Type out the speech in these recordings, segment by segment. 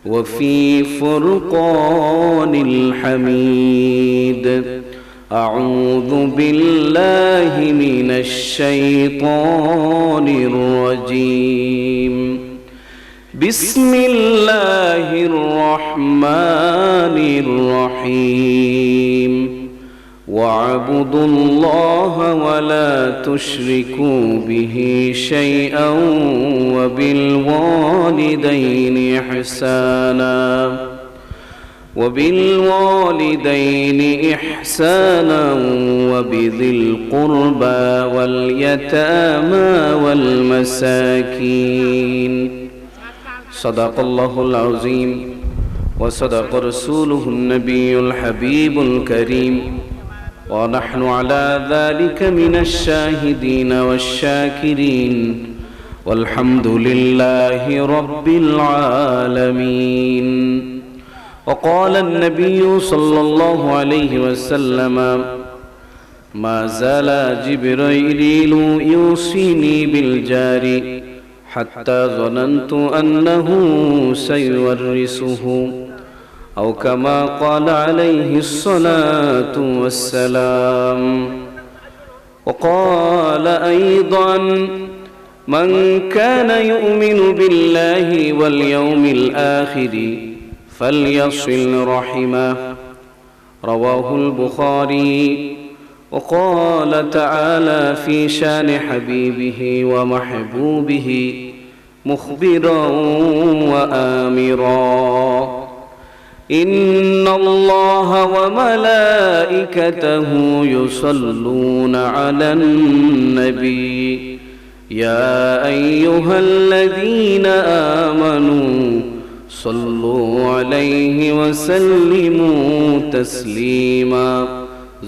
وفي فرقان الحميد. أعوذ بالله من الشيطان الرجيم. بسم الله الرحمن الرحيم. واعبدوا الله ولا تشركوا به شيئا وبالوالدين إحسانا وبذي القربى واليتامى والمساكين. صدق الله العظيم وصدق رسوله النبي الحبيب الكريم، ونحن على ذلك من الشاهدين والشاكرين، والحمد لله رب العالمين. وقال النبي صلى الله عليه وسلم: ما زال جبريل يوصيني بالجار حتى ظننت أنه سيورثه، أو كما قال عليه الصلاة والسلام. وقال أيضا: من كان يؤمن بالله واليوم الآخر فليصل رحمه. رواه البخاري. وقال تعالى في شان حبيبه ومحبوبه مخبرا وآمرا: إن الله وملائكته يصلون على النبي يا أيها الذين آمنوا صلوا عليه وسلموا تسليما.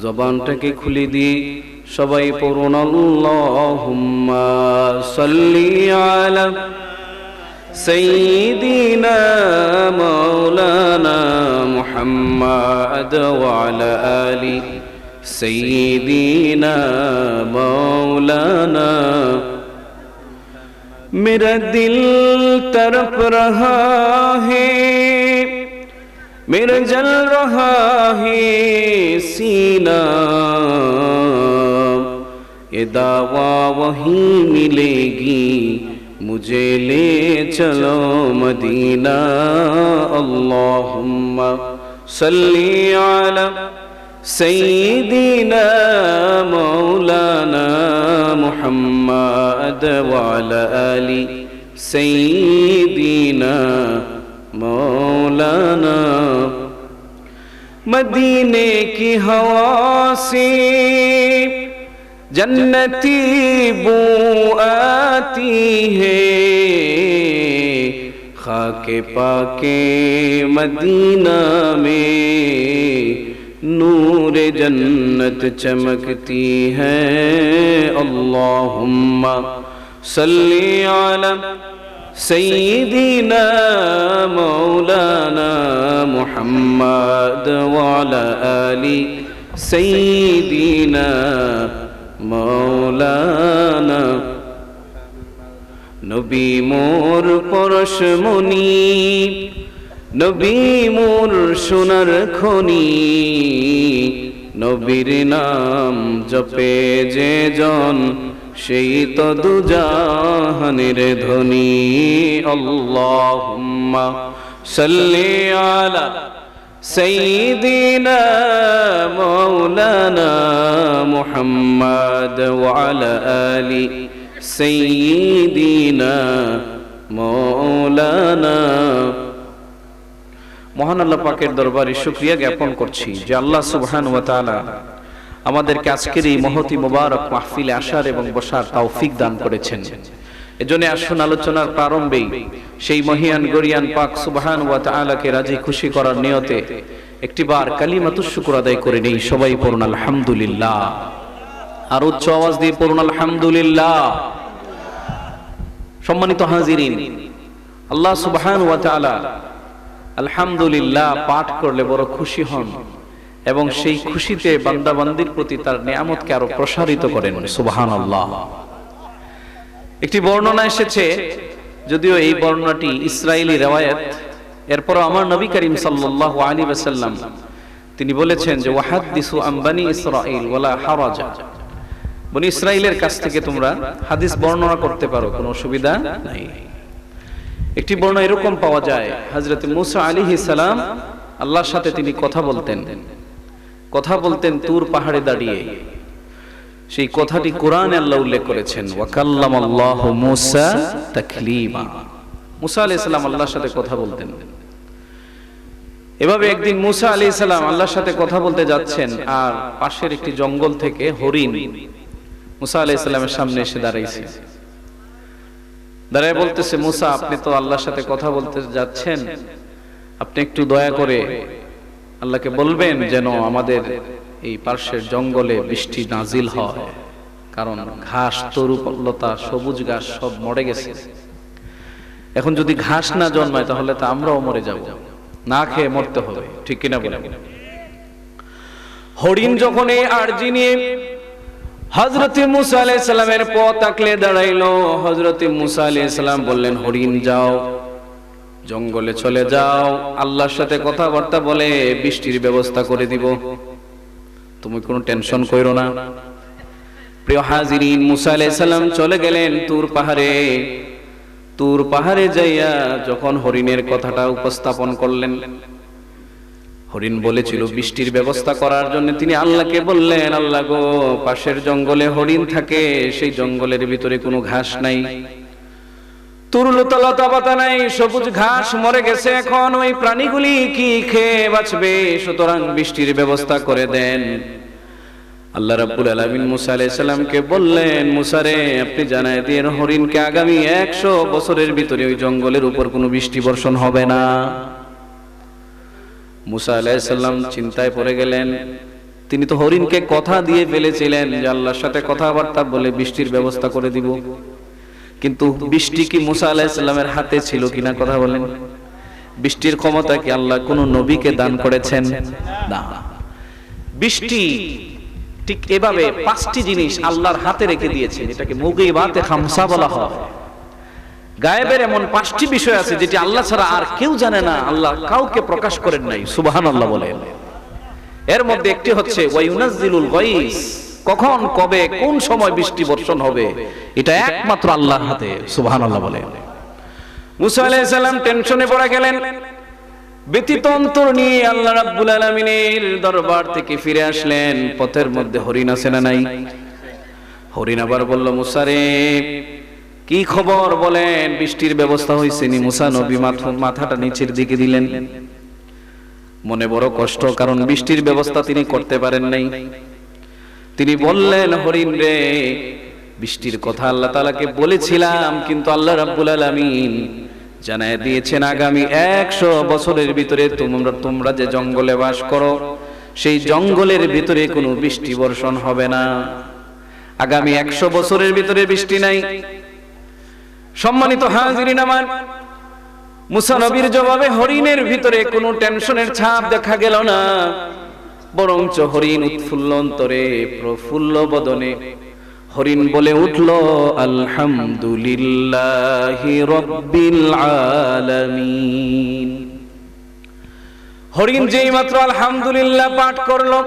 জবানটাকে খুলে দিয়ে সবাই পড়ুন আল্লাহুম্মা সাল্লি আলা সাইয়্যিদিনা মাওলানা মুহাম্মাদ ওয়া আলা আলি সাইয়্যিদিনা মাওলানা। मेरा दिल तड़प रहा है, मेरा जल रहा है सीना, ये दावा वहीं मिलेगी मुझे ले चलो मदीना। अल्लाहुम्मा सल्ली अला सय्यिदिना मौलाना मुहम्मद व अला आलि सय्यिदिना मौलाना। मदीने की हवा से जन्नती बू आती है, खाके पाके मदीना में नूर जन्नत चमकती है। अल्लाहुम्मा सल्ली अला सय्यिदिना मौलाना मुहम्मद व अला आलि सय्यिदिना मौलाना। नबी मोर परशमणि, नबी मोर सोनार खनि, नबीर नाम जपे जे जन সেই তো দুজাহানের ধনী। আল্লাহুম্মা সাল্লি আলা সাইয়্যিদিনা মাওলানা মুহাম্মদ ওয়া আলা আলি সাইয়্যিদিনা মাওলানা। মহান আল্লাহ পাকের দরবারে শুকরিয়া জ্ঞাপন করছি যে আল্লাহ সুবহানাহু ওয়া তাআলা আমাদেরকে আজকের এই মহতি মুবারক মাহফিলে আসার এবং বসার তৌফিক দান করেছেন। এজন্য আসুন আলোচনার প্রারম্ভেই সেই মহিয়ান গরিয়ান পাক সুবহানাহু ওয়া তাআলাকে রাজি খুশি করার নিয়তে একটিবার কালিমাতুশ শুকর আদায় করে নেই। সবাই পড়ুন আলহামদুলিল্লাহ। আর উচ্চ আওয়াজ দিয়ে পড়ুন আলহামদুলিল্লাহ। সম্মানিত হাজিরিন, আল্লাহ সুবহানাহু ওয়া তাআলা আলহামদুলিল্লাহ পাঠ করলে বড় খুশি হন এবং সেই খুশিতে বান্দা বান্দির প্রতি তার নিয়ামতকে আরো প্রসারিত করেন। সুবহানাল্লাহ। একটি বর্ণনা এসেছে, যদিও এই বর্ণনাটি ইসরাইলি রিওয়ায়াত, এরপর আমার নবী করিম সাল্লাল্লাহু আলাইহি ওয়াসাল্লাম তিনি বলেছেন যে ওয়াহাদ্দিসু আন বানি ইসরাঈল ওয়ালা হারাজা, বনি ইসরাইলের কাছ থেকে তোমরা হাদিস বর্ণনা করতে পারো, কোনো অসুবিধা নাই। একটি বর্ণনা এরকম পাওয়া যায়, হযরত মূসা আলাইহিস সালাম আল্লাহর সাথে তিনি কথা বলতেন তুর পাহাড়ে দাঁড়িয়ে। সেই কথাটি কোরআনে আল্লাহ উল্লেখ করেছেন, ওয়া কাল্লামাল্লাহু মূসা তাকলীমা। মূসা আলাইহিস সালাম আল্লাহর সাথে কথা বলতেন। এভাবে একদিন মূসা আলাইহিস সালাম আল্লাহর সাথে কথা বলতে যাচ্ছেন, আর পাশের একটি জঙ্গল থেকে হরিণ মূসা আলাইহিস সালামের সামনে এসে দাঁড়াইছে। দাঁড়ায় বলতেছে, মূসা আপনি তো আল্লাহর সাথে কথা বলতে যাচ্ছেন, আপনি একটু দয়া করে আল্লাহকে বলবেন যেন আমাদের এই পার্শ্বের জঙ্গলে বৃষ্টি নাজিল হয়, কারণ ঘাস তরুলতা সবুজ ঘাস সব মরে গেছে। এখন যদি ঘাস না জন্মায় তাহলে তো আমরাও মরে যাব, না খেয়ে মরতে হবে, ঠিক কিনা বলেন? হরিণ যখন এই আরজি নিয়ে হযরত মূসা আলাইহিস সালামের পথ আঁকলে দাঁড়াইলো, হযরত মূসা আলাইহিস সালাম বললেন, হরিণ যাও, জঙ্গলে চলে যাও, আল্লাহর সাথে কথাবার্তা বলে বৃষ্টির ব্যবস্থা করে দিব, তুমি কোনো টেনশন কইরো না। প্রিয় হাজিরিন, মূসা আলাইহিস সালাম চলে গেলেন তুর পাহাড়ে যাইয়া যখন হরিণের কথাটা উপস্থাপন করলেন, হরিণ বলেছিল বৃষ্টির ব্যবস্থা করার জন্য, তিনি আল্লাহকে বললেন, আল্লাহ গো, পাশের জঙ্গলে হরিণ থাকে, সেই জঙ্গলের ভিতরে কোনো ঘাস নাই, তরুলতা লতা পাতা নাই, সবুজ ঘাস মরে গেছে, এখন ওই প্রাণীগুলি কি খেয়ে বাঁচবে, সুতরাং বৃষ্টির ব্যবস্থা করে দেন। আল্লাহ রাব্বুল আলামিন মূসা আলাইহিস সালামকে বললেন, মূসা রে, আপনি জানায় দিন হরিণকে আগামী 100 বছরের ভিতরে ওই জঙ্গলের উপর কোনো বৃষ্টি বর্ষণ হবে না। মূসা আলাইহিস সালাম চিন্তায় পড়ে গেলেন, তিনি তো হরিণকে কথা দিয়ে ফেলেছিলেন যে আল্লাহর সাথে কথাবার্তা বলে বৃষ্টির ব্যবস্থা করে দিব, কিন্তু বৃষ্টি কি মূসা আলাইহিস সালামের হাতে ছিল কিনা, কথা বলেন? বৃষ্টির ক্ষমতা কি আল্লাহ কোন নবীকে দান করেছেন? না। বৃষ্টি ঠিক এভাবে 5টি জিনিস আল্লাহর হাতে রেখে দিয়েছেন, এটাকে মুগীবাতে খামসা বলা হয়। গায়েবের এমন 5টি বিষয় আছে যেটি আল্লাহ ছাড়া আর কেউ জানে না, আল্লাহ কাউকে প্রকাশ করেন নাই, সুবহানাল্লাহ বলেন। এর মধ্যে একটি হচ্ছে ওয়ায়ুনাজ্জিলুল গায়স, কখন কবে কোন সময় বৃষ্টি বর্ষণ হবে এটা একমাত্র আল্লাহর হাতে, সুবহানাল্লাহ বলেন। মূসা আলাইহিস সালাম টেনশনে পড়ে গেলেন, ব্যতীত অন্তর নিয়ে আল্লাহ রাব্বুল আলামিনের দরবার থেকে ফিরে আসলেন। পথের মধ্যে হরিণ আছে না নাই? হরিণ আবার বলল, মূসা রে, কি খবর বলেন, বৃষ্টির ব্যবস্থা হয়েছে নি? মূসা নবী মাথাটা নিচের দিকে দিলেন, মনে বড় কষ্ট, কারণ বৃষ্টির ব্যবস্থা তিনি করতে পারেন নাই। তিনি বললেন, হরিণ রে, বৃষ্টির কথা আল্লাহ তাআলাকে বলেছিলাম, কিন্তু আল্লাহ রাব্বুল আলামিন জানায় দিয়েছেন আগামী 100 বছরের ভিতরে তোমরা যে জঙ্গলে বাস করো, সেই জঙ্গলের ভিতরে কোনো বৃষ্টি বর্ষণ হবে না। আগামী 100 বছরের ভিতরে বৃষ্টি নাই। সম্মানিত হাজিরিন আমার, মূসা নবীর জবাবে হরিণের ভিতরে কোনো টেনশনের ছাপ দেখা গেল না, বরঞ্চ হরিণ উৎফুল্ল অন্তরে, প্রফুল্ল বদনে হরিণ বলে উঠল, আলহামদুলিল্লাহি রাব্বিল আলামিন। হরিণ যেই মাত্র আলহামদুলিল্লাহ পাঠ করলো,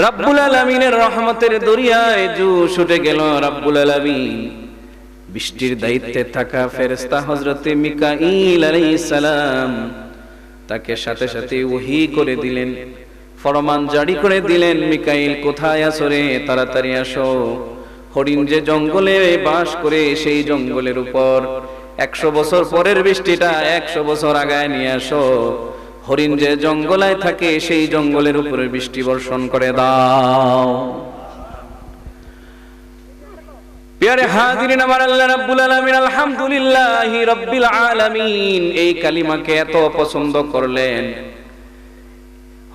রাব্বুল আলামিনের রহমতের দরিয়ায় জোশ উঠে গেল। রাব্বুল আলামিন বৃষ্টির দায়িত্বে থাকা ফেরেশতা হযরতে মিকাঈল আলাইহিস সালাম তাকে সাথে সাথে ওহী করে দিলেন, ফরমান জারি করে দিলেন, মিকাঈল কোথায় আছো রে, তাড়াতাড়ি আসো। হরিণ যে জঙ্গলে বাস করে সেই জঙ্গলের উপর 100 বছর পরের বৃষ্টিটা 100 বছর আগায় নিয়ে আসো। হরিণ যে জঙ্গলায় থাকে সেই জঙ্গলের উপরে বৃষ্টি বর্ষণ করে দাও। প্রিয় হাজিরিন আমার, আল্লাহ রাব্বুল আলামিন আলহামদুলিল্লাহি রাব্বিল আলামিন এই কালিমাকে এত পছন্দ করলেন,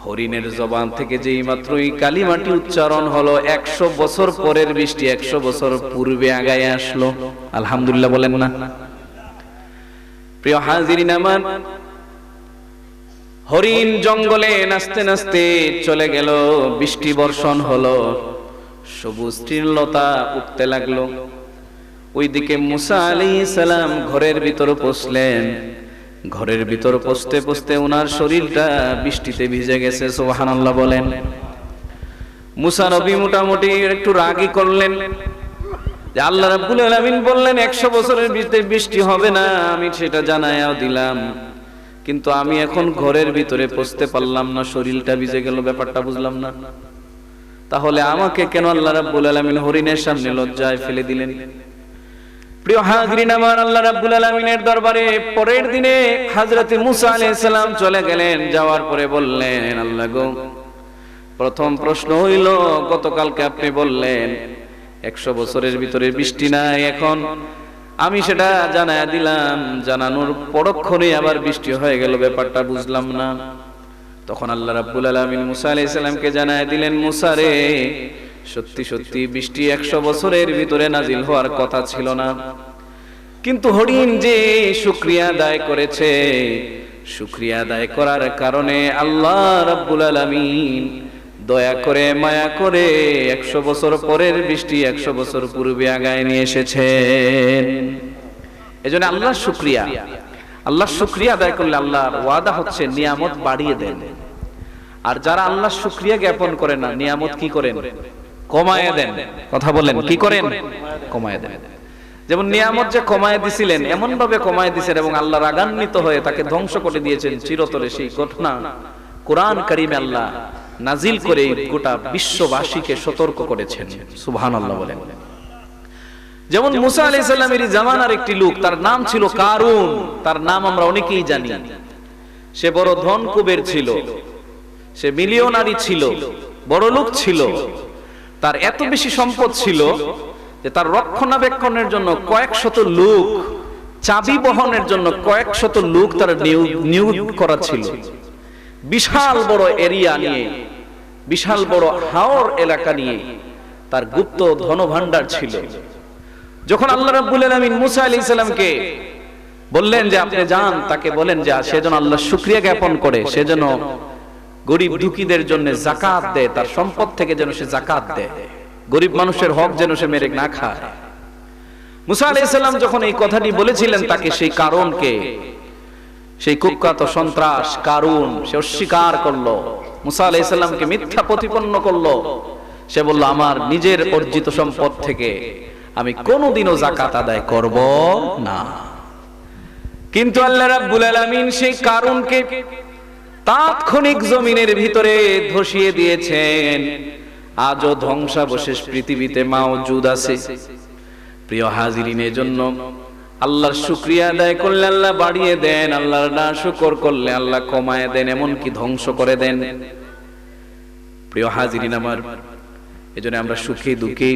হরিণের জবান থেকে যেই মাত্র এই কালিমাটি উচ্চারণ হলো, 100 বছর পরের বৃষ্টি 100 বছর পূর্বে আগায় আসলো। আলহামদুলিল্লাহ বলেন না? প্রিয় হাজিরিন আমার, হরিণ জঙ্গলে নাচতে নাচতে চলে গেল, বৃষ্টি বর্ষণ হলো, সবুজ তৃণলতা উঠতে লাগলো। ওইদিকে মূসা আলাইহিস সালাম ঘরের ভিতরে পৌঁছলেন, ঘরের ভিতর পৌঁছতে পৌঁছতে ওনার শরীরটা বৃষ্টিতে ভিজে গেছে। সুবহানাল্লাহ বলেন। মুসা নবী মোটামুটি একটু রাগই করলেন যে আল্লাহ রাব্বুল আলামিন বললেন 100 বছরের ভিতরে বৃষ্টি হবে না, আমি সেটা জানাইয়াও দিলাম, কিন্তু আমি এখন ঘরের ভিতরে পৌঁছতে পারলাম না, শরীরটা ভিজে গেল, ব্যাপারটা বুঝলাম না। তাহলে আমাকে কেন আল্লাহ রাব্বুল আলামিন হরিণের সামনে লজ্জায় ফেলে দিলেন? প্রিয় হাজরিন আমার, আল্লাহ রাব্বুল আলামিনের দরবারে পরের দিনে হযরত মুসা আলাইহিস সালাম চলে গেলেন। যাওয়ার পরে বললেন, আল্লাহ গো, প্রথম প্রশ্ন হইল গতকালকে আপনি বললেন 100 বছরের ভিতরে বৃষ্টি নাই, এখন আমি সেটা জানায়া দিলাম, জানানোর পরক্ষণে আবার বৃষ্টি হয়ে গেল, ব্যাপারটা বুঝলাম না। তখন আল্লাহ রাব্বুল আলামিন মুসা আলাইহিস সালামকে জানায়া দিলেন, মুসা রে, সত্যি সত্যি বৃষ্টি 100 বছরের ভিতরে নাজিল হওয়ার কথা ছিল না, কিন্তু হরিণ যে শুকরিয়া আদায় করেছে, শুকরিয়া আদায় করার কারণে আল্লাহ রাব্বুল আলামিন দয়া করে মায়া করে 100 বছর পরের বৃষ্টি 100 বছর পূর্বে আগায় নিয়ে এসেছেন। এজন্য আল্লাহর শুকরিয়া, আল্লাহর শুকরিয়া আদায় করলে আল্লাহর ওয়াদা হচ্ছে নিয়ামত বাড়িয়ে দেন। আর যারা আল্লাহর শুকরিয়া জ্ঞাপন করে না, নিয়ামত কি করেন? কমায় দেন। কথা বলেন, কি করেন? কমায় দেন। যেমন নিয়ামত যে কমায় দিছিলেন, এমন ভাবে কমায় দিয়েছেন এবং আল্লাহ রাগান্বিত হয়ে তাকে ধ্বংস করে দিয়েছেন চিরতরে, সেই ঘটনা কোরআন কারিমে আল্লাহ নাজিল করে গোটা বিশ্ববাসীকে সতর্ক করেছেন। সুবহানাল্লাহ বলেন। যেমন মুসা আলাইহিস সালামের জামানার একটি লোক, তার নাম ছিল কারুন। তার নাম আমরা অনেকেই জানি। সে বড় ধন কুবের ছিল, সে মিলিয়নারি ছিল, বড় লোক ছিল। তার এত বেশি সম্পদ ছিল যে তার রক্ষণাবেক্ষণের জন্য কয়েক শত লোক, চাবি বহনের জন্য কয়েক শত লোক তার নিয়োগ করা ছিল। বিশাল বড় এরিয়া নিয়ে, বিশাল বড় হাওর এলাকা নিয়ে তার গুপ্ত ধনভাণ্ডার ছিল। যখন আল্লাহ রাব্বুল আলামিন মুসা আলাইহিস সালামকে বললেন যে আপনি যান, তাকে বলেন যে সেজন্য আল্লাহর শুকরিয়া জ্ঞাপন করে, সেজন্য গরিব দুঃখীদের জন্য যাকাত দেয়, তার সম্পদ থেকে যেন সে যাকাত দেয়, গরিব মানুষের হক যেন সে মেরে না খায়। মুসা আলাইহিস সালাম যখন এই কথাটি বলেছিলেন, তাকে সেই কারণকে, সেই কুখ্যাত সন্ত্রাস কারুন, সে অস্বীকার করলো, মুসা আলাইহিস সালামকে মিথ্যা প্রতিপন্ন করলো। সে বলল, আমার নিজের অর্জিত সম্পদ থেকে আমি কোনোদিনও যাকাত আদায় করব না। কিন্তু আল্লাহ রাব্বুল আলামিন সেই কারুনকে তাৎক্ষণিক জমিনের ভিতরে ধসিয়ে দিয়েছেন। আজও ধ্বংসাবশেষ পৃথিবীতে মাওজুদ আছে। প্রিয় হাজিরিনের জন্য আল্লাহর শুকরিয়া আদায় করলে আল্লাহ বাড়িয়ে দেন, আল্লাহর নাশুকর করলে আল্লাহ কমায় দেন, এমনকি ধ্বংস করে দেন। প্রিয় হাজিরিন আমার, এজন্য আমরা সুখে দুঃখে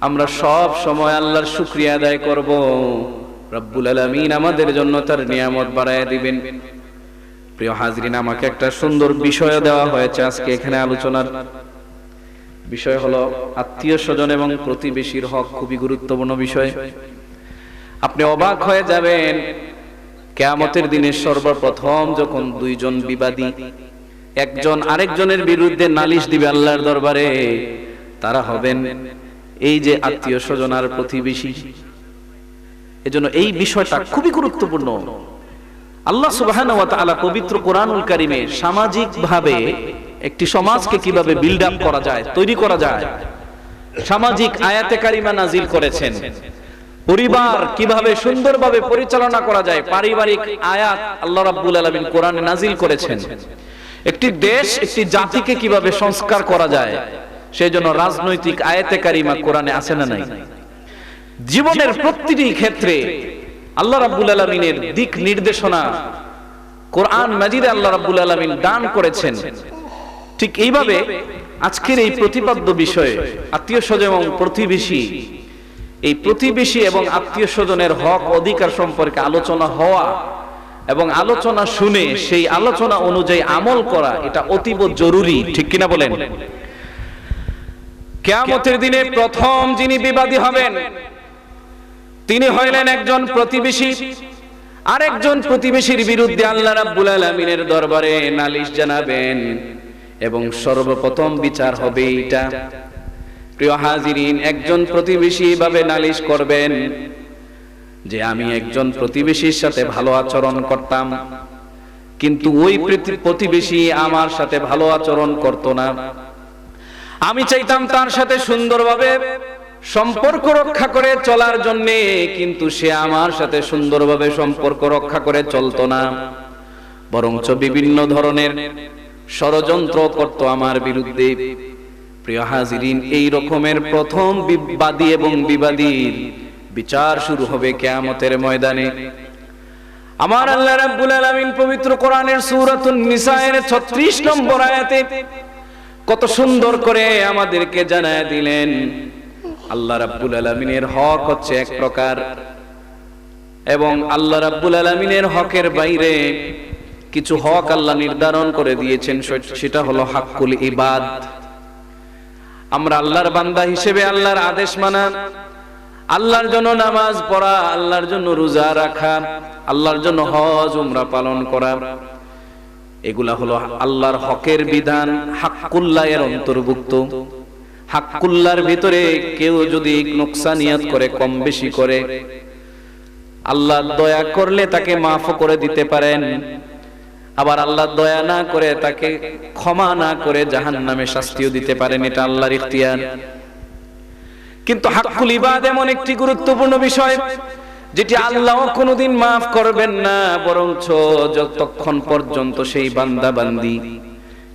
আমরা সব সময় আল্লাহর শুকরিয়া আদায় করব। রব্বুল আলামিন আমাদের জন্য তার নিয়ামত বাড়ায় দিবেন। প্রিয় হাজিরিন, আমাকে একটা সুন্দর বিষয় দেওয়া হয়েছে আজকে এখানে আলোচনার বিষয় হলো আত্মীয় স্বজন এবং প্রতিবেশীর হক। খুবই গুরুত্বপূর্ণ বিষয়। আপনি অবাক হয়ে যাবেন, কিয়ামতের দিনে সর্বপ্রথম যখন দুইজন বিবাদী একজন আরেকজনের বিরুদ্ধে নালিশ দিবে আল্লাহর দরবারে, তারা হবেন এই যে আত্মীয় স্বজন আর প্রতিবেশী। এজন্য এই বিষয়টা খুবই গুরুত্বপূর্ণ। আল্লাহ সুবহানাহু ওয়া তাআলা পবিত্র কোরআনুল কারীমে সামাজিক ভাবে একটি সমাজকে কিভাবে বিল্ড আপ করা যায়, তৈরি করা যায়, সামাজিক আয়াতে কারিমা নাজিল করেছেন। পরিবার কিভাবে সুন্দরভাবে পরিচালনা করা যায়, পারিবারিক আয়াত আল্লাহ রাব্বুল আলামিন কোরআনে নাজিল করেছেন। একটি দেশ, একটি জাতিকে কিভাবে সংস্কার করা যায়, সেজন্য রাজনৈতিক আয়াতে কারিমা কোরআনে আছে না নাই? জীবনের প্রতিটি ক্ষেত্রে আল্লাহ রাব্বুল আলামিনের দিক নির্দেশনা কোরআন মাজিদে আল্লাহ রাব্বুল আলামিন দান করেছেন। ঠিক এইভাবে আজকের এই প্রতিপাদ্য বিষয়ে আত্মীয় স্বজন এবং প্রতিবেশী, এই প্রতিবেশী এবং আত্মীয় স্বজনের হক অধিকার সম্পর্কে আলোচনা হওয়া এবং আলোচনা শুনে সেই আলোচনা অনুযায়ী আমল করা, এটা অতীব জরুরি। ঠিক কিনা বলেন? কিয়ামতের দিনে প্রথম যিনি বিবাদী হবেন তিনি হইলেন একজন প্রতিবেশী। আরেকজন প্রতিবেশীর বিরুদ্ধে আল্লাহ রাব্বুল আলামিনের দরবারে নালিশ জানাবেন এবং সর্বপ্রথম বিচার হবে এটা। প্রিয় হাজিরিন, একজন প্রতিবেশী ভাবে নালিশ করবেন যে আমি একজন প্রতিবেশীর সাথে ভালো আচরণ করতাম, কিন্তু ওই প্রতিবেশী আমার সাথে ভালো আচরণ করত না। আমি চাইতাম তার সাথে সুন্দরভাবে সম্পর্ক রক্ষা করে চলার জন্য, কিন্তু সে আমার সাথে সুন্দরভাবে সম্পর্ক রক্ষা করে চলতো না, বরঞ্চ বিভিন্ন ধরনের ষড়যন্ত্র করত আমার বিরুদ্ধে। প্রিয় হাজিরিন, এই রকমের প্রথম বাদী এবং বিবাদীর বিচার শুরু হবে কিয়ামতের ময়দানে। আমার আল্লাহ রাব্বুল আলামিন পবিত্র কোরআনের সূরাতুন নিসায়ের 36 নম্বর আয়াতে কত সুন্দর করে আমাদেরকে জানায় দিলেন, আল্লাহ রাব্বুল আলামিনের হক হচ্ছে এক প্রকার, এবং আল্লাহ রাব্বুল আলামিনের হকের বাইরে কিছু হক আল্লাহ নির্ধারণ করে দিয়েছেন, সেটা হলো হাক্কুল ইবাদ। আমরা আল্লাহর বান্দা হিসেবে আল্লাহর আদেশ মানা, আল্লাহর জন্য নামাজ পড়া, আল্লাহর জন্য রোজা রাখা, আল্লাহর জন্য হজ উমরা পালন করা, এগুলা হলো আল্লাহর হকের বিধান, হাক্কুল্লাহের অন্তর্ভুক্ত। হাক্কুল্লাহর ভিতরে কেউ যদি নোকসানিয়াত করে, কম বেশি করে, আল্লাহ দয়া করলে তাকে মাফ করে দিতে পারেন, আবার আল্লাহ দয়া না করে তাকে ক্ষমা না করে জাহান্নামে শাস্তিও দিতে পারেন, এটা আল্লাহর ইখতিয়ার। কিন্তু হাক্কুল ইবাদ এমন একটি গুরুত্বপূর্ণ বিষয় যেটি আল্লাহ কোনোদিন মাফ করবেন না, বরঞ্চ যতক্ষণ পর্যন্ত সেই বান্দা বান্দি,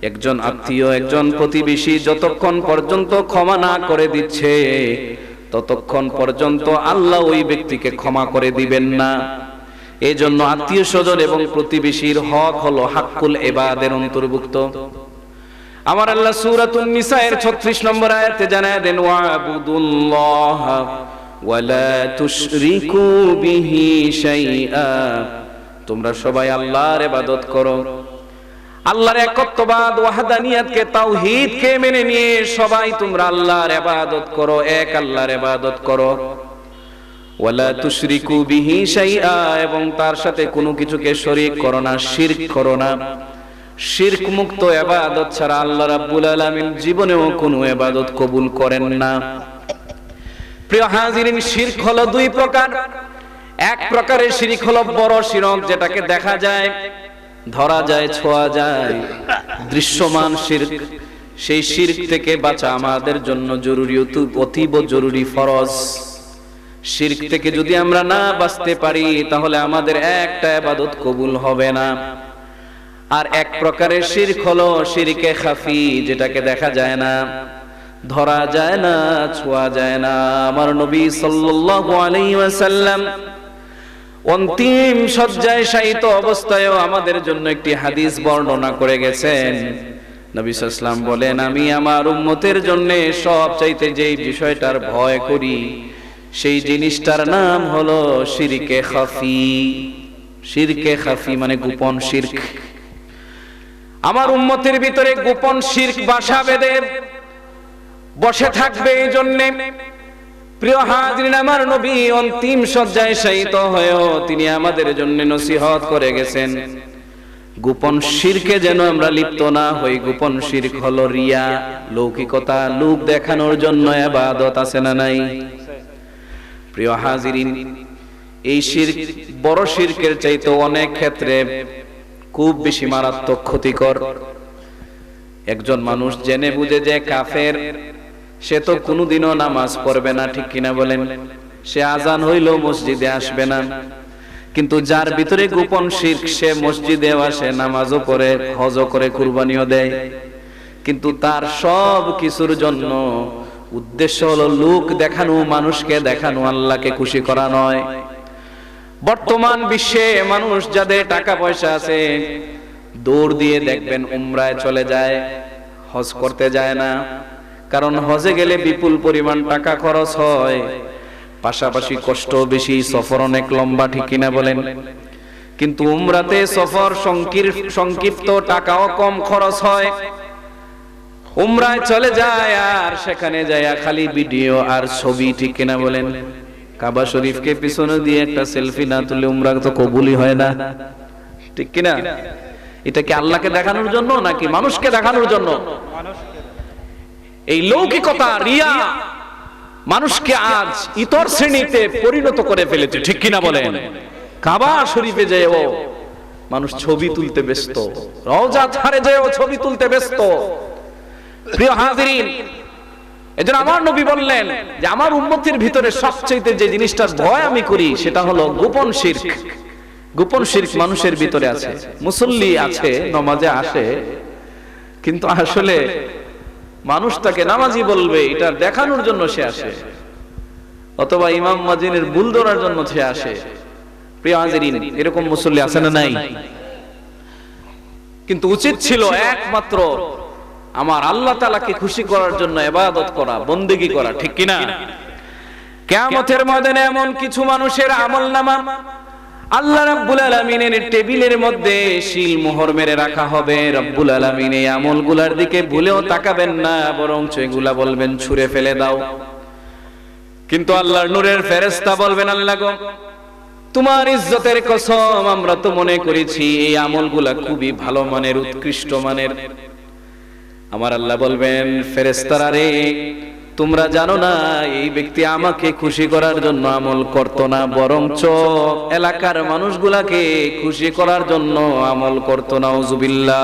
একজন আত্মীয়, একজন প্রতিবেশী যতক্ষণ পর্যন্ত ক্ষমা না করে দিচ্ছে, ততক্ষণ পর্যন্ত আল্লাহ ওই ব্যক্তিকে ক্ষমা করে দিবেন না। এই জন্য আত্মীয় স্বজন এবং প্রতিবেশীর হক হলো হাক্কুল ইবাদের অন্তর্ভুক্ত। আমার আল্লাহ সূরাতুন নিসায়ের 36 নম্বর আয়াতে জানায় দেন, ওয়াবুদুল্লাহ ওয়ালা তুশরিকু বিহি শাইআ, তোমরা সবাই আল্লাহর ইবাদত করো, আল্লাহর একত্ববাদ, ওয়াহদানিয়াতকে, তাওহীদকে মেনে নিয়ে সবাই তোমরা আল্লাহর ইবাদত করো, এক আল্লাহর ইবাদত করো। ওয়ালা তুশরিকু বিহি শাইআ, এবং তার সাথে কোনো কিছুকে শরীক করো না, শিরক করো না। শিরক মুক্ত ইবাদত ছাড়া আল্লাহ রাব্বুল আলামিন জীবনেও কোনো ইবাদত কবুল করেন না। প্রিয় হাজিরিন, শিরক হলো দুই প্রকার। এক প্রকারের শিরক হলো বড় শিরক, যেটাকে দেখা যায়, ধরা যায়, ছোঁয়া যায়, দৃশ্যমান শিরক। সেই শিরক থেকে বাঁচা আমাদের জন্য জরুরি, অতীব জরুরি, ফরজ। শিরক থেকে যদি আমরা না বাঁচতে পারি, তাহলে আমাদের একটা ইবাদত কবুল হবে না। আর এক প্রকারের শিরক হলো শিরকে খাফি, যেটাকে দেখা যায় না, ধরা যায় না, ছোঁয়া যায় না। আমার নবী সাল্লাল্লাহু আলাইহি ওয়াসাল্লাম অন্তিম শয্যায় শায়িত অবস্থায়ও আমাদের জন্য একটি হাদিস বর্ণনা করে গেছেন। নবী সাল্লাল্লাহু আলাইহি ওয়াসাল্লাম বলেন, আমি আমার উম্মতের জন্য সবচাইতে যেই বিষয়টার ভয় করি, সেই জিনিসটার নাম হলো শিরকে খাফি। শিরকে খাফি মানে গোপন শিরক। আমার উম্মতের ভিতরে গোপন শিরক বাসা বেঁধে বসে থাকবে। এই জন্য প্রিয় হাজিরিন, আমার নবী অন্তিম শয্যায় শায়িত হয়েও তিনি আমাদের জন্য নসিহত করে গেছেন, গোপন শিরকে যেন আমরা লিপ্ত না হই। গোপন শিরক হলো রিয়া, লৌকিকতা, লোক দেখানোর জন্য ইবাদত, আছে না নাই? প্রিয় হাজিরিন, এই শিরক বড় শিরকের চাইতে অনেক ক্ষেত্রে খুব বেশি মারাত্মক, ক্ষতিকর। একজন মানুষ জেনে বুঝে যে কাফের, সে তো কোনোদিনও নামাজ পড়বে না, ঠিক কিনা বলেন? সে আজান হইল মসজিদে আসবে না। কিন্তু যার ভিতরে গোপন শিরক, সে মসজিদেও আসে, নামাজও পড়ে, হজও করে, কুরবানিও দেয়, কিন্তু তার সব কিছুর জন্য উদ্দেশ্য হলো লোক দেখানো, মানুষকে দেখানো, আল্লাহকে খুশি করা নয়। বর্তমান বিশ্বে মানুষ যাদের টাকা পয়সা আছে, দৌড় দিয়ে দেখবেন উমরায় চলে যায়, হজ করতে যায় না। কারণ হজে গেলে বিপুল পরিমাণ টাকা খরচ হয়, পাশাপাশি কষ্ট বেশি, সফর অনেক লম্বা, ঠিক কিনা বলেন? কিন্তু উমরাতে সফর সংক্ষিপ্ত, টাকাও কম খরচ হয়। উমরায় চলে যায় আর সেখানে যায় খালি ভিডিও আর ছবি, ঠিক কিনা বলেন? কাবা শরীফকে পিছনে দিয়ে একটা সেলফি না তুলে উমরা তো কবুলই হয় না, ঠিক কিনা? এটা কি আল্লাহকে দেখানোর জন্য নাকি মানুষকে দেখানোর জন্য? এই লৌকিকতা, রিয়া, মানুষকে আজ ইতর শ্রেণীতে পরিণত করে ফেলেছে, ঠিক কিনা বলেন? কাবা শরীফে যেও মানুষ ছবি তুলতে ব্যস্ত, রওজা ধারে যেও ছবি তুলতে ব্যস্ত। প্রিয় হাজিরিন, এজন্য আমার নবী বললেন যে আমার উম্মতের ভিতরে সবচেয়ে যে জিনিসটার ভয় আমি করি সেটা হলো গোপন শিরক। গোপন শিরক মানুষের ভিতরে আছে। মুসল্লি আছে, নামাজে আসে, কিন্তু আসলে মানুষ তাকে নামাজি বলবে এটা দেখানোর জন্য সে আসে, অথবা ইমাম মুয়াজ্জিনের ভুল ধরার জন্য সে আসে। প্রিয় হাজিরিন, এরকম মুসল্লি আছে না নাই? কিন্তু উচিত ছিল একমাত্র আমার আল্লাহ তাআলাকে খুশি করার জন্য ইবাদত করা, বন্দেগী করা, ঠিক কিনা? কিয়ামতের ময়দানে এমন কিছু মানুষের আমলনামা আল্লাহ রাব্বুল আলামিনের টেবিলের মধ্যে সিল মোহর মেরে রাখা হবে। রব্বুল আলামিন এই আমলগুলোর দিকে ভুলেও তাকাবেন না, বরং এগুলা বলবেন ছুঁড়ে ফেলে দাও। কিন্তু আল্লাহর নূরের ফেরেশতা বলবেন, আল্লাহ গো, তোমার ইজ্জতের কসম, আমরা তো মনে করেছি এই আমলগুলা খুবই ভালো মানের, উৎকৃষ্ট মানের। আমার আল্লাহ বলবেন, ফেরেশতারা রে, তোমরা জানো না এই ব্যক্তি আমাকে খুশি করার জন্য আমল করত না, বরঞ্চ এলাকার মানুষগুলাকে খুশি করার জন্য আমল করত। নাউজুবিল্লাহ।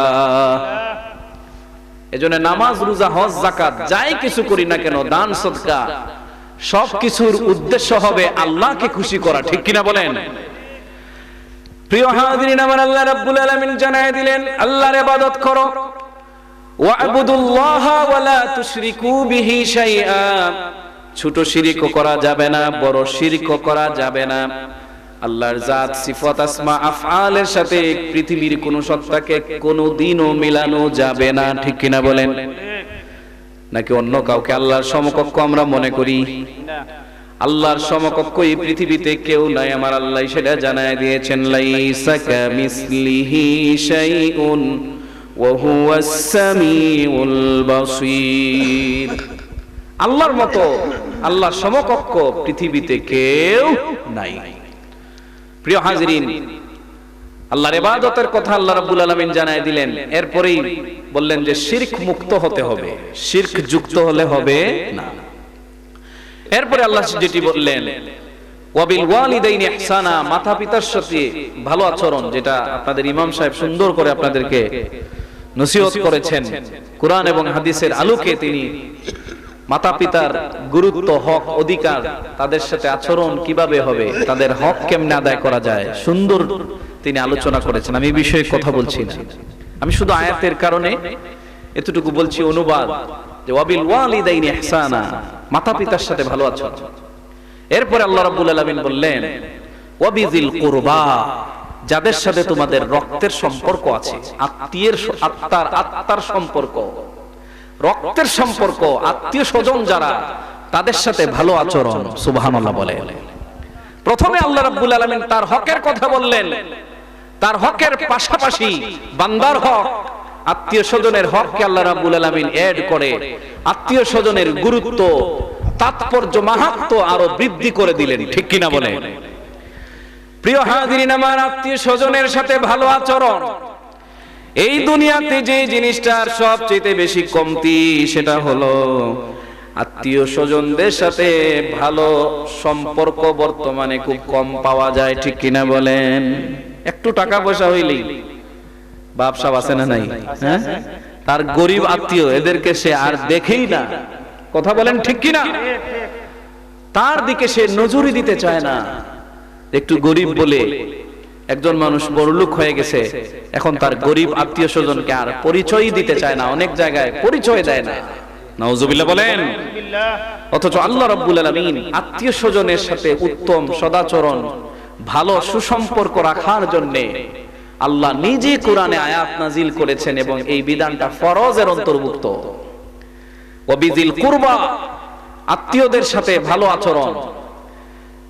এজন্য নামাজ, রোজা, হজ, যাকাত যাই কিছু করি না কেন, দান সদকা, সব কিছুর উদ্দেশ্য হবে আল্লাহকে খুশি করা, ঠিক কিনা বলেন? প্রিয় হাজিরিন, আমার আল্লাহ রাব্বুল আলামিন জানায় দিলেন, আল্লাহর ইবাদত করো, ওয়া'বুদুল্লাহা ওয়া লা তুশরিকু বিহি শাইআ। ছোট শিরকও করা যাবে না, বড় শিরকও করা যাবে না। আল্লাহর জাত, সিফাত, আসমা, আফআলের সাথে পৃথিবীর কোন সত্তাকে কোনদিনও মিলানো যাবে না, ঠিক কিনা বলেন? নাকি অন্য কাউকে আল্লাহর সমকক্ষ আমরা মনে করি? আল্লাহর সমকক্ষ এই পৃথিবীতে কেউ নাই, আমার আল্লাহ সেটা জানায় দিয়েছেন, লাইসা কামিসলিহি শাইউন ওয়া হুয়াস সামিউল বাসীর। আল্লাহর মতো, আল্লাহর সমকক্ষ পৃথিবীতে কেউ নাই। প্রিয় হাজিরিন, আল্লাহর ইবাদতের কথা আল্লাহ রাব্বুল আলামিন জানায় দিলেন, এরপরেই বললেন যে শিরক মুক্ত হতে হবে, শিরক যুক্ত হলে হবে না। এরপরে আল্লাহ যেটি বললেন, ওয়াবিল ওয়ালিদাইনি ইহসানা, মাতা পিতার সাথে ভালো আচরণ, যেটা আপনাদের ইমাম সাহেব সুন্দর করে আপনাদেরকে নসিহত করেছেন কুরআন এবং হাদিসের আলোকে। তিনি মাতা পিতার গুরুত্ব, হক, অধিকার, তাদের সাথে আচরণ কিভাবে হবে, তাদের হক কেমনে আদায় করা যায়, সুন্দর তিনি আলোচনা করেছেন। আমি এই বিষয়ে কথা বলছি না, আমি শুধু আয়াতের কারণে এতটুকু বলছি, অনুবাদ, যে ওয়াবিল ওয়ালিদাইনি ইহসানা, মাতা পিতার সাথে ভালো আচরণ। এরপরে আল্লাহ রাব্বুল আলামিন বললেন, ওয়াবিজিল কুরবা, যাদের সাথে তোমাদের রক্তের সম্পর্ক আছে, আত্মার সম্পর্ক, রক্তের সম্পর্ক, আত্মীয় স্বজন যারা, তাদের সাথে ভালো আচরণ। সুবহানাল্লাহ বলে। প্রথমে আল্লাহ রাব্বুল আলামিন তার হকের কথা বললেন, তার হকের পাশাপাশি বান্দার হক, আত্মীয় স্বজনের হককে আল্লাহ রাব্বুল আলামিন এড করে আত্মীয় স্বজনের গুরুত্ব, তাৎপর্য, মাহাত্ম্য আরো বৃদ্ধি করে দিলেন, ঠিক কিনা বলেন? প্রিয় হাজিরিন, আমার আত্মীয় স্বজনের সাথে ভালো আচরণ, এই দুনিয়াতে যে জিনিসটার সবচেয়ে বেশি কমতি, সেটা হলো আত্মীয় স্বজনদের সাথে ভালো সম্পর্ক বর্তমানে খুব কম পাওয়া যায়, ঠিক কিনা বলেন? একটু টাকা পয়সা হইলেই বাপসা আছে না নাই, হ্যাঁ, তার গরিব আত্মীয়, এদেরকে সে আর দেখেই না, কথা বলেন ঠিক কিনা? তার দিকে সে নজরই দিতে চায় না। একটু গরিব বলে একজন মানুষ বড়লোক হয়ে গেছে, এখন তার গরিব আত্মীয় স্বজনকে আর পরিচয় দিতে চায় না, অনেক জায়গায় পরিচয় দেয় না। নাউজুবিল্লাহ বলেন। অথচ আল্লাহ রাব্বুল আলামিন আত্মীয় স্বজনের সাথে উত্তম সদাচরণ, ভালো সুসম্পর্ক রাখার জন্য আল্লাহ নিজে কোরআনে আয়াত নাজিল করেছেন, এবং এই বিধানটা ফরজের অন্তর্ভুক্ত। ওয়াবিজিল কুরবা, আত্মীয়দের সাথে ভালো আচরণ।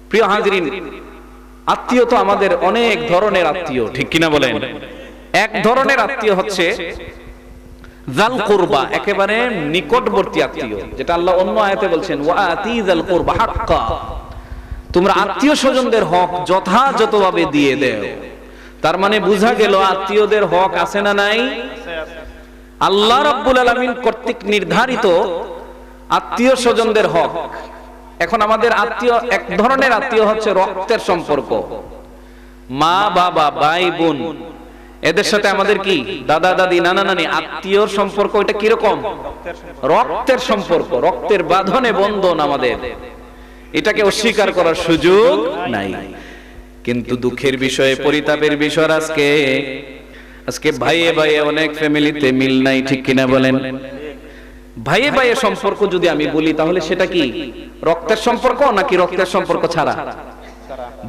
প্রিয় হাজিরিন, আত্মীয় তো আমাদের অনেক ধরনের আত্মীয়, ঠিক কিনা বলেন? এক ধরনের আত্মীয় হচ্ছে যাল কুরবা, একেবারে নিকটবর্তী আত্মীয়, যেটা আল্লাহ অন্য আয়াতে বলছেন, ওয়াতি যাল কুরবা হাক্কা, তোমরা আত্মীয় স্বজনদের হক যথাযথভাবে দিয়ে দাও। তার মানে বোঝা গেল আত্মীয়দের হক আছে না নাই? আল্লাহ রাব্বুল আলামিন কর্তৃক নির্ধারিত আত্মীয় স্বজনদের হক, এখন আমাদের আত্মীয়, এক ধরনের আত্মীয় হচ্ছে রক্তের সম্পর্ক, মা বাবা ভাই বোন, এদের সাথে আমাদের কি দাদা দাদি নানা নানি আত্মীয়র সম্পর্ক, এটা কিরকম? রক্তের সম্পর্ক, রক্তের বাঁধনে বন্ধন আমাদের, এটাকে অস্বীকার করার সুযোগ নাই। কিন্তু দুঃখের বিষয়ে, পরিতাপের বিষয়, আজকে ভাইয়ে ভাইয়ে অনেক ফ্যামিলিতে মিল নাই, ঠিক কিনা বলেন? ভাইয়ে ভাইয়ের সম্পর্ক যদি আমি বলি তাহলে সেটা কি রক্তের সম্পর্ক নাকি রক্তের সম্পর্ক ছাড়া?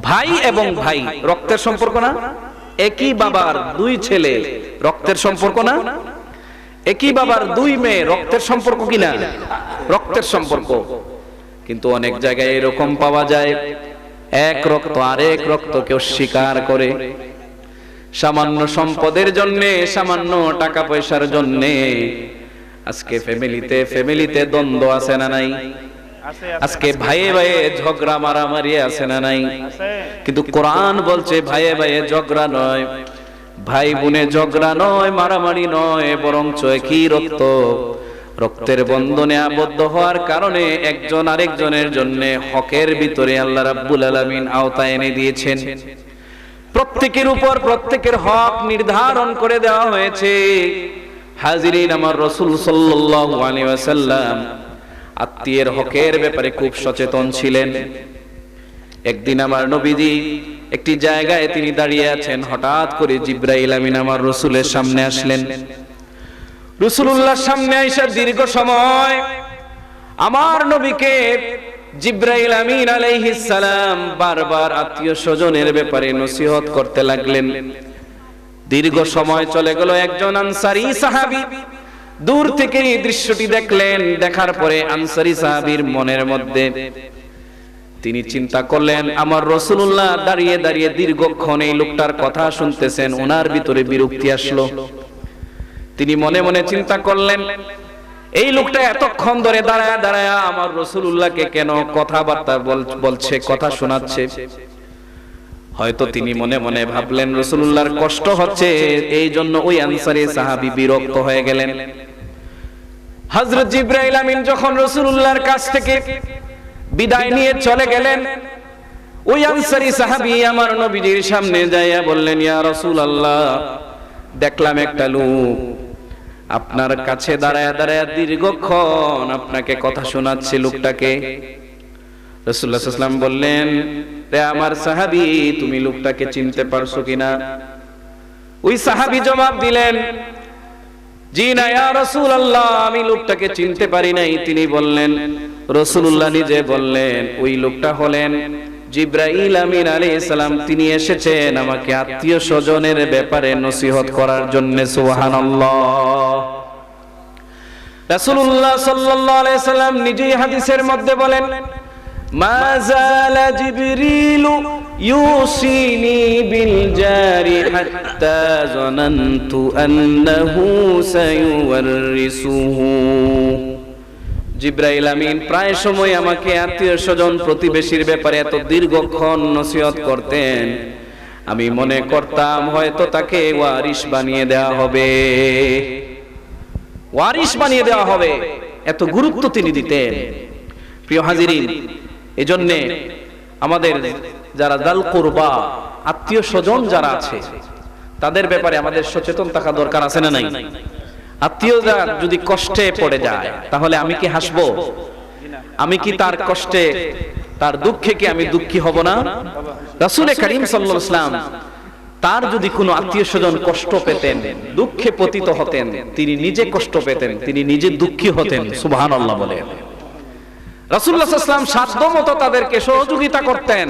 ভাই এবং ভাই রক্তের সম্পর্ক না? একই বাবার দুই ছেলে রক্তের সম্পর্ক না? একই বাবার দুই মেয়ে রক্তের সম্পর্ক কিনা? রক্তের সম্পর্ক। কিন্তু অনেক জায়গায় এরকম পাওয়া যায়, এক রক্ত আরেক রক্তকে অস্বীকার করে, সামান্য সম্পদের জন্য, সামান্য টাকা পয়সার জন্য আজকে ফ্যামিলিতে দ্বন্দ্ব আছে না নাই? আজকে ভাইয়ে ভাইয়ে ঝগড়া মারামারি আছে না নাই? কিন্তু কোরআন বলছে ভাইয়ে ভাইয়ে ঝগড়া নয়, ভাই বোনে ঝগড়া নয়, মারামারি নয়, বরঞ্চ একই রক্তের বন্ধনে আবদ্ধ হওয়ার কারণে একজন আরেকজনের জন্য হকের ভিতরে আল্লাহ রাব্বুল আলামিন আওতায় এনে দিয়েছেন। প্রত্যেকের উপর প্রত্যেকের হক নির্ধারণ করে দেওয়া হয়েছে। হাজিরিন, আমার রাসূল সাল্লাল্লাহু আলাইহি ওয়াসাল্লাম আত্মীয়ের হকের ব্যাপারে খুব সচেতন ছিলেন। একদিন আমার নবীজি একটি জায়গায় তিনি দাঁড়িয়ে আছেন, হঠাৎ করে জিবরাইল আমিন আমার রাসূলের সামনে আসলেন। রাসূলুল্লাহর সামনে আইসা দীর্ঘ সময় আমার নবীকে জিবরাইল আমিন আলাইহিস সালাম বারবার আত্মীয় স্বজনের ব্যাপারে নসিহত করতে লাগলেন। দীর্ঘ সময় চলে গেল। একজন আনসারী সাহাবী দূর থেকে এই দৃশ্যটি দেখলেন। দেখার পরে আনসারী সাহাবীর মনের মধ্যে তিনি চিন্তা করলেন, আমার রাসূলুল্লাহ দাঁড়িয়ে দাঁড়িয়ে দীর্ঘক্ষণ এই লোকটার কথা শুনতেছেন, ওনার ভিতরে বিরক্তি আসলো। তিনি মনে মনে চিন্তা করলেন, এই লোকটা এতক্ষণ ধরে দাঁড়ায় দাঁড়ায় আমার রাসূলুল্লাহকে কেন কথাবার্তা বলছে, কথা শোনাচ্ছে। হয়তো তিনি মনে মনে ভাবলেন রাসূলুল্লাহর কষ্ট হচ্ছে, এই জন্য ওই আনসারী সাহাবী বিরক্ত হয়ে গেলেন। হযরত জিবরাইল আমিন যখন রাসূলুল্লাহর কাছ থেকে বিদায় নিয়ে চলে গেলেন, ওই আনসারী সাহাবী আমার নবীজির সামনে যাইয়া বললেন, ইয়া রাসূলুল্লাহ, দেখলাম একটা লোক আপনার কাছে দাঁড়ায় দাঁড়ায় দীর্ঘক্ষণ আপনাকে কথা শোনাচ্ছে। লোকটাকে? রাসূলুল্লাহ সাল্লাল্লাহু আলাইহি ওয়াসাল্লাম বললেন, রে আমার সাহাবী, তুমি লোকটাকে চিনতে পারছো কিনা? ওই সাহাবী জবাব দিলেন, জি না ইয়া রাসূলুল্লাহ, আমি লোকটাকে চিনতে পারি নাই। তিনি বললেন, রাসূলুল্লাহ নিজে বললেন, ওই লোকটা হলেন জিবরাইল আমিন আলাইহিস সালাম। তিনি এসেছেন আমাকে আত্মীয় স্বজনের ব্যাপারে নসিহত করার জন্য। সুবহানাল্লাহ। রাসূলুল্লাহ সাল্লাল্লাহু আলাইহি সাল্লাম নিজেই হাদিসের মধ্যে বলেন, মা যালা জিবরিলু ইউসিনি বিল জারি হাত্তা যানানতু আন্নাহু সায়ুওয়ারিসুহু। জিবরাইল আমিন প্রায় সময় আমাকে আত্মীয় স্বজন প্রতিবেশীর ব্যাপারে এত দীর্ঘক্ষণ নসিহত করতেন, আমি মনে করতাম হয়তো তাকে ওয়ারিশ বানিয়ে দেওয়া হবে, ওয়ারিশ বানিয়ে দেওয়া হবে, এত গুরুত্ব তিনি দিতেন। প্রিয় হাজিরিন, এজন্য আমাদের যারা দাল কুরবা, আত্মীয় স্বজন যারা আছে, তাদের ব্যাপারে আমাদের সচেতন থাকা দরকার আছে না নাই? আত্মীয়রা যদি কষ্টে পড়ে যায় তাহলে আমি কি হাসবো? আমি কি তার কষ্টে, তার দুঃখে কি আমি দুঃখী হব না? রাসূল করিম সাল্লাল্লাহু আলাইহি ওয়াসাল্লাম তার যদি কোনো আত্মীয় স্বজন কষ্ট পেতেন, দুঃখে পতিত হতেন, তিনি নিজে কষ্ট পেতেন, তিনি নিজে দুঃখী হতেন। সুবহানাল্লাহ বলেন। রাসূলুল্লাহ সাল্লাল্লাহু আলাইহি ওয়াসাল্লাম সাধ্যমতো তাদেরকে সহযোগিতা করতেন।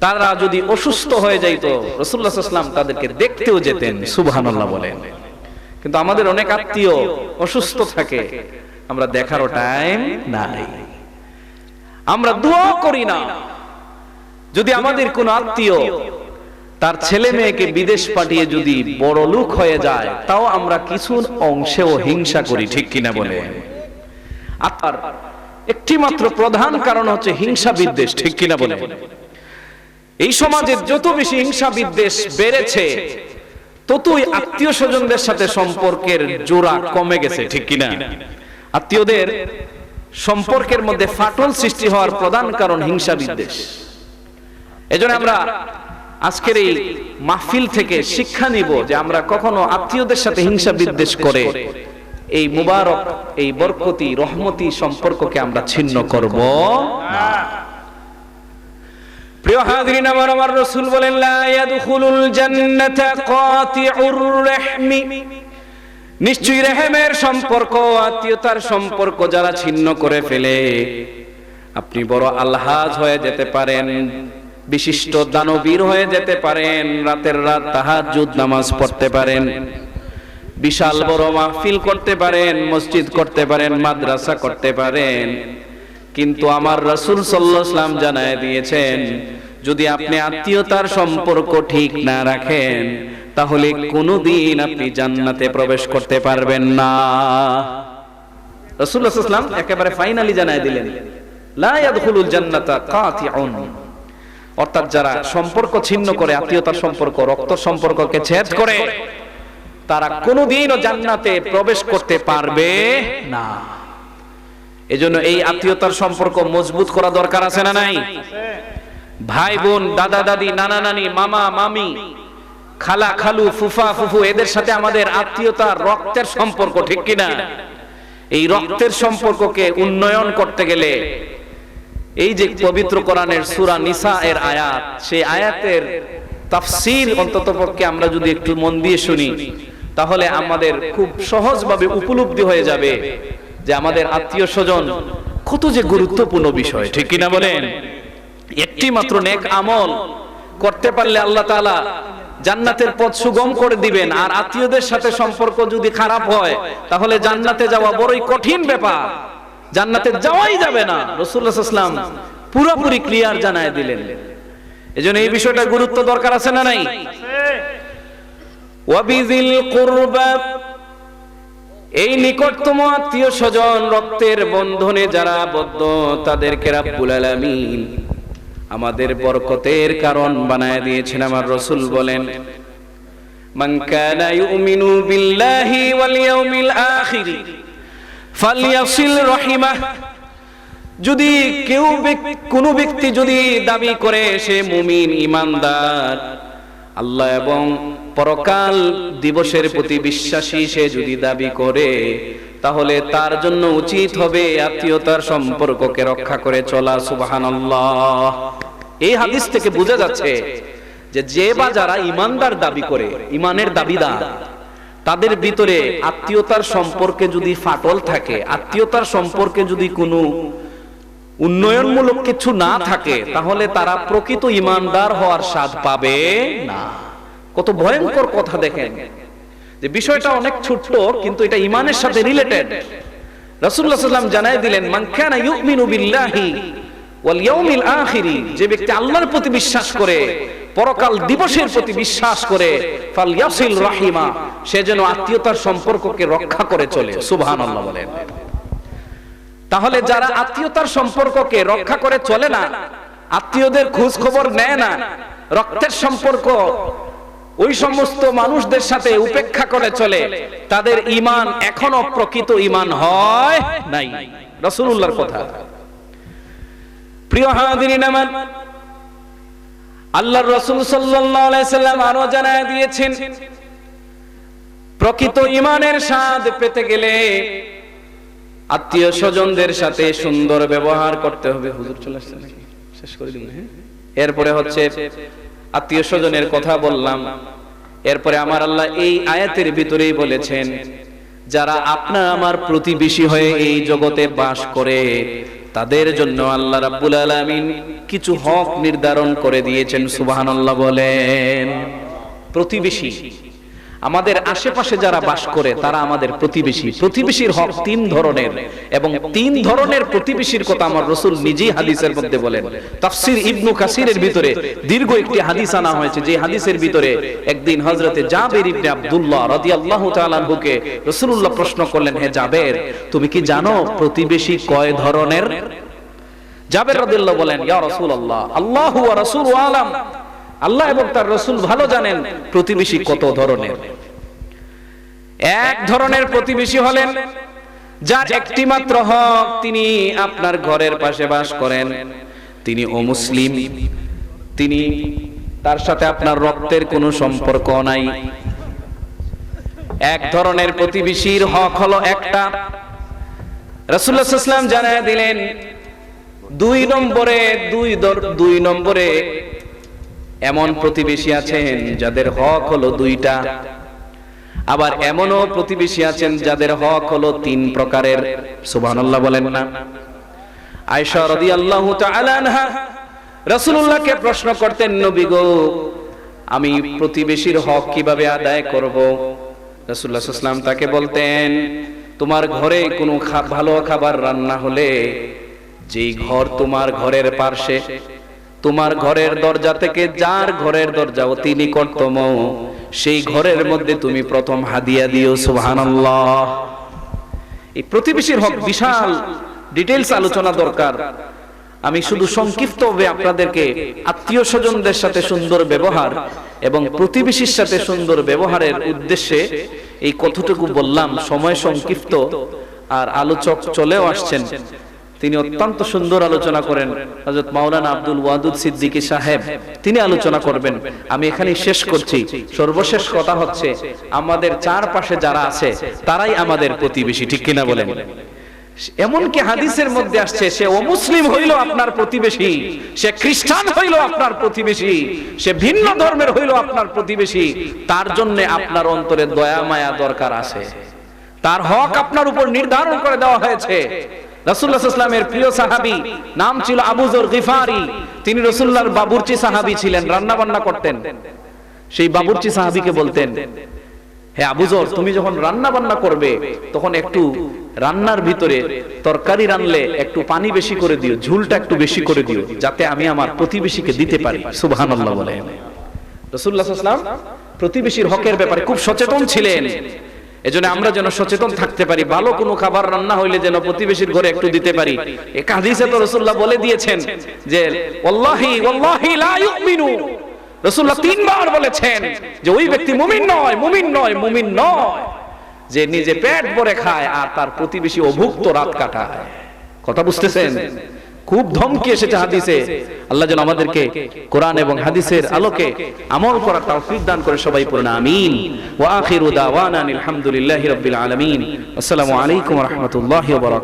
তারা যদি অসুস্থ হয়ে যাইত, রাসূলুল্লাহ সাল্লাল্লাহু আলাইহি ওয়াসাল্লাম তাদেরকে দেখতেও যেতেন। সুবহানাল্লাহ বলেন। কিন্তু আমাদের অনেক আত্মীয় অসুস্থ থাকে, আমরা দেখারও টাইম নাই, আমরা দোয়া করি না। যদি আমাদের কোন আত্মীয় তার ছেলে মেয়েকে বিদেশ পাঠিয়ে যদি বড় লোক হয়ে যায়, তাও আমরা কিছু অংশেও হিংসা করি, ঠিক কিনা বলে? আর একটি মাত্র প্রধান কারণ হচ্ছে হিংসা বিদ্বেষ, ঠিক কিনা বলে? এই সমাজে যত বেশি হিংসা বিদ্বেষ বেড়েছে, ততই আত্মীয় স্বজনদের সাথে সম্পর্কের জোড়া কমে গেছে, ঠিক কিনা? আত্মীয়দের সম্পর্কের মধ্যে ফাটল সৃষ্টি হওয়ার প্রধান কারণ হিংসা বিদ্বেষ। এজন্য আমরা আজকের এই মাহফিল থেকে শিক্ষা নিব যে আমরা কখনো আত্মীয়দের সাথে হিংসা বিদ্বেষ করে এই মুবারক, এই বরকতি, রহমতি সম্পর্ককে আমরা ছিন্ন করব না। প্রিয় হাজিরিন, আমার রাসূল বলেন, লা ইয়াদখুলুল জান্নাতা কাতিউর রাহমি, নিশ্চয়ই রহমের সম্পর্ক, আত্মীয়তার সম্পর্ক যারা ছিন্ন করে ফেলে, আপনি বড় আলহাজ হয়ে যেতে পারেন, বিশিষ্ট দানবীর হয়ে যেতে পারেন, রাতের রাত তাহাজ্জুদ নামাজ পড়তে পারেন, বিশাল বড় মাহফিল করতে পারেন, মসজিদ করতে পারেন, মাদ্রাসা করতে পারেন, কিন্তু আমার রাসূল সাল্লাল্লাহু আলাইহি ওয়াসাল্লাম জানায় দিয়েছেন, যদি আপনি আত্মীয়তার সম্পর্ক ঠিক না রাখেন তাহলে কোনোদিন আপনি জান্নাতে প্রবেশ করতে পারবেন না। রাসূলুল্লাহ সাল্লাল্লাহু আলাইহি ওয়াসাল্লাম একেবারে ফাইনালি জানায় দিলেন, লা ইয়াদখুলুল জান্নাতা কাতিউন, অর্থাৎ যারা সম্পর্ক ছিন্ন করে, আত্মীয়তার সম্পর্ক, রক্ত সম্পর্ককে ছেদ করে, তারা কোনোদিনও জান্নাতে প্রবেশ করতে পারবে না। এজন্য এই আত্মীয়তার সম্পর্ক মজবুত করা দরকার আছে না নাই? ভাই বোন, দাদা দাদি, নানা নানি, মামা মামি, খালা খালু, ফুফা ফুফু, এদের সাথে আমাদের আত্মীয়তার রক্তের সম্পর্ক, ঠিক কিনা? এই রক্তের সম্পর্ককে উন্নয়ন করতে গেলে এই যে পবিত্র কোরআনের সূরা নিসা এর আয়াত, সেই আয়াতের তাফসীর অন্ততপক্ষে আমরা যদি একটু মন দিয়ে শুনি তাহলে আমাদের খুব সহজভাবে উপলব্ধি হয়ে যাবে যে আমাদের আত্মীয় স্বজন কত যে গুরুত্বপূর্ণ বিষয়, ঠিক কিনা বলেন? একটি মাত্র নেক আমল করতে পারলে আল্লাহ তাআলা জান্নাতের পথ সুগম করে দিবেন। আর আত্মীয়দের সাথে সম্পর্ক যদি খারাপ হয় তাহলে জান্নাতে যাওয়া বড়ই কঠিন ব্যাপার, জান্নাতে যাওয়াই যাবে না। রাসূলুল্লাহ সাল্লাল্লাহু আলাইহি ওয়াসাল্লাম পুরোপুরি ক্লিয়ার জানায় দিলেন। এজন্য এই বিষয়টা গুরুত্ব দরকার আছে না নাই? ওয়াবিযিল কুরবা, এই নিকটতম আত্মীয় স্বজন, রক্তের বন্ধনে যারা আবদ্ধ, তাদেরকে রাব্বুল আলামিন আমাদের বরকতের কারণ বানায় দিয়েছেন। আমার রাসূল বলেন, মান কানা ইউমিনু বিল্লাহি ওয়াল ইয়াউমিল আখির ফালইয়াসিল রাহিমাহ, যদি কেউ কোন ব্যক্তি যদি দাবি করে সে মুমিন, ঈমানদার, আল্লাহ এবং পরকাল দিবসের প্রতি বিশ্বাসী সে যদি দাবি করে, তাহলে তার জন্য উচিত হবে আত্মীয়তার সম্পর্ককে রক্ষা করে চলা। সুবহানাল্লাহ। এই হাদিস থেকে বোঝা যাচ্ছে যে বা যারা ঈমানদার দাবি করে, ঈমানের দাবিদার, তাদের ভিতরে আত্মীয়তার সম্পর্কে যদি ফাটল থাকে, আত্মীয়তার সম্পর্কে যদি কোনো উন্নয়নমূলক কিছু না থাকে, তাহলে তারা প্রকৃত ঈমানদার হওয়ার স্বাদ পাবে না। কত ভয়ঙ্কর কথা দেখেন, যে বিষয়টা অনেক ছোট কিন্তু এটা ঈমানের সাথে রিলেটেড। রাসূলুল্লাহ সাল্লাল্লাহু আলাইহি ওয়াসাল্লাম জানায় দিলেন, মান কানা ইউমিনু বিল্লাহি ওয়াল ইয়াউমিল আখির, যে ব্যক্তি আল্লাহর প্রতি বিশ্বাস করে, পরকাল দিবসের প্রতি বিশ্বাস করে, ফালইয়াসিল রাহিমা, সে যেন আত্মীয়তার সম্পর্ককে রক্ষা করে চলে। সুবহানাল্লাহ বলেন। তাহলে যারা আত্মীয়তার সম্পর্ককে রক্ষা করে চলে না, আত্মীয়দের খোঁজ খবর নেয় না, রক্তের সম্পর্ক ওই সমস্ত মানুষদের সাথে উপেক্ষা করে চলে, তাদের ঈমান এখনো প্রকৃত ঈমান হয় নাই। রাসূলুল্লাহর কথা। প্রিয় হাজিরিন আমার, আল্লাহর রাসূল সাল্লাল্লাহু আলাইহি সাল্লাম আরো জানায় দিয়েছেন, প্রকৃত ঈমানের স্বাদ পেতে গেলে আত্মীয় স্বজনদের সাথে সুন্দর ব্যবহার করতে হবে। হুজুর চলে আসছে নাকি? শেষ করে দিন। এরপরে হচ্ছে আত্মীয় স্বজনের কথা বললাম, এরপরে আমার আল্লাহ এই আয়াতের ভিতরেই বলেছেন, যারা আপনার আমার প্রতিবেশী হয়ে এই জগতে বাস করে, তাদের জন্য আল্লাহ রাব্বুল আলামিন কিছু হক নির্ধারণ করে দিয়েছেন। সুবহানাল্লাহ বলেন। প্রতিবেশী, আমাদের আশেপাশে যারা বাস করে তারা আমাদের প্রতিবেশী। প্রতিবেশীর হক তিন ধরনের, এবং তিন ধরনের প্রতিবেশীর কথা আমার রাসূল নিজেই হাদিসের মধ্যে বলেন। তাফসীর ইবনু কাসিরের ভিতরে দীর্ঘ একটি হাদিস আনা হয়েছে, যে হাদিসের ভিতরে একদিন হযরতে জাবের ইবনে আব্দুল্লাহ রাদিয়াল্লাহু তাআলা আনহুকে রাসূলুল্লাহ প্রশ্ন করলেন, হে জাবের, তুমি কি জানো প্রতিবেশী কয় ধরনের? জাবের রাদিয়াল্লাহু বলেন, ইয়া রাসূলুল্লাহ, আল্লাহু ওয়া রাসূলুহু আলাম, আল্লাহ এবং তার রাসূল ভালো জানেন প্রতিবেশী কত ধরনের। এক ধরনের প্রতিবেশী হলেন যার একটি মাত্র হক, তিনি আপনার ঘরের পাশে বাস করেন, তিনি অমুসলিম, তিনি তার সাথে আপনার রক্তের কোনো সম্পর্ক নাই। এক ধরনের প্রতিবেশীর হক হলো একটা, রাসূলুল্লাহ সাল্লাল্লাহু আলাইহি ওয়াসাল্লাম জানায় দিলেন। দুই নম্বরে এমন প্রতিবেশী আছেন যাদের হক হলো দুইটা, আবার এমনও প্রতিবেশী আছেন যাদের হক হলো তিন প্রকারের। সুবহানাল্লাহ বলেন না? আয়েশা রাদিয়াল্লাহু তাআলা আনহা রাসূলুল্লাহকে প্রশ্ন করতেন, নবী গো, আমি প্রতিবেশীর হক কিভাবে আদায় করব? রাসূলুল্লাহ সাল্লাল্লাহু আলাইহি ওয়াসাল্লাম তাকে বলতেন, তোমার ঘরে কোনো ভালো খাবার রান্না হলে, যেই ঘর তোমার ঘরের পাশে, তোমার ঘরের দরজা থেকে যার ঘরের দরজা অতি নিকটতম, সেই ঘরের মধ্যে তুমি প্রথম হাদিয়া দিও। সুবহানাল্লাহ। এই প্রতিবেশীর হক বিশাল ডিটেইলস আলোচনা দরকার। আমি শুধু সংক্ষিপ্তভাবে আপনাদেরকে আত্মীয় স্বজনদের সাথে সুন্দর ব্যবহার এবং প্রতিবেশীর সাথে সুন্দর ব্যবহারের উদ্দেশ্যে এই কতটুকু বললাম। সময় সংক্ষিপ্ত, আর আলোচক চলেও আসছেন, তিনি অত্যন্ত সুন্দর আলোচনা করেন। হযরত মাওলানা আব্দুল ওয়াদুদ সিদ্দিকী সাহেব, তিনি আলোচনা করবেন। আমি এখানেই শেষ করছি। সর্বশেষ কথা হচ্ছে, আমাদের চারপাশে যারা আছে তারাই আমাদের প্রতিবেশী, ঠিক কিনা বলেন? এমনকি হাদিসের মধ্যে আসছে, সে অমুসলিম হইল আপনার প্রতিবেশী, সে খ্রিস্টান হইল আপনার প্রতিবেশী, সে ভিন্ন ধর্মের হইল আপনার প্রতিবেশী। তার জন্য আপনার অন্তরে দয়া মায়া দরকার আছে। তার হক আপনার উপর নির্ধারণ করে দেওয়া হয়েছে। রাসূলুল্লাহ সাল্লাল্লাহু আলাইহি ওয়াসাল্লামের প্রিয় সাহাবী নাম ছিল আবু যর গিফারি। তিনি রাসূলুল্লাহর বাবুর্চি সাহাবী ছিলেন, রান্না বান্না করতেন। সেই বাবুর্চি সাহাবীকে বলতেন, হে আবু যর, তুমি যখন রান্না বান্না করবে তখন একটু রান্নার ভিতরে তরকারি রান্নলে একটু পানি বেশি করে দিও, ঝোলটা একটু বেশি করে দিও, যাতে আমি আমার প্রতিবেশীকে দিতে পারি। সুবহানাল্লাহ বলেন। রাসূলুল্লাহ সাল্লাল্লাহু আলাইহি ওয়াসাল্লাম প্রতিবেশীর হকের ব্যাপারে খুব সচেতন ছিলেন। এজন্য আমরা যেন সচেতন থাকতে পারি, ভালো কোনো খাবার রান্না হইলে যেন প্রতিবেশীর ঘরে একটু দিতে পারি। এক হাদিসে তো রাসূলুল্লাহ বলে দিয়েছেন যে ওয়াল্লাহি ওয়াল্লাহি লা ইউমিনু, রাসূলুল্লাহ তিনবার বলেছেন যে ওই ব্যক্তি মুমিন নয়, মুমিন নয়, মুমিন নয়, যে নিজে পেট ভরে খায় আর তার প্রতিবেশী অভুক্ত রাত কাটায়। কথা বুঝতেছেন? খুব ধমকি এসেছে হাদিসে। আল্লাহ যেন আমাদেরকে কোরআন এবং হাদিসের আলোকে আমল করার তৌফিক দান করে। সবাই পড়ুন আমিন। ওয়া আখিরু দাওয়ানা আলহামদুলিল্লাহি রাব্বিল আলামিন। আসসালামু আলাইকুম ওয়া রাহমাতুল্লাহি ওয়া বারাকাতুহু।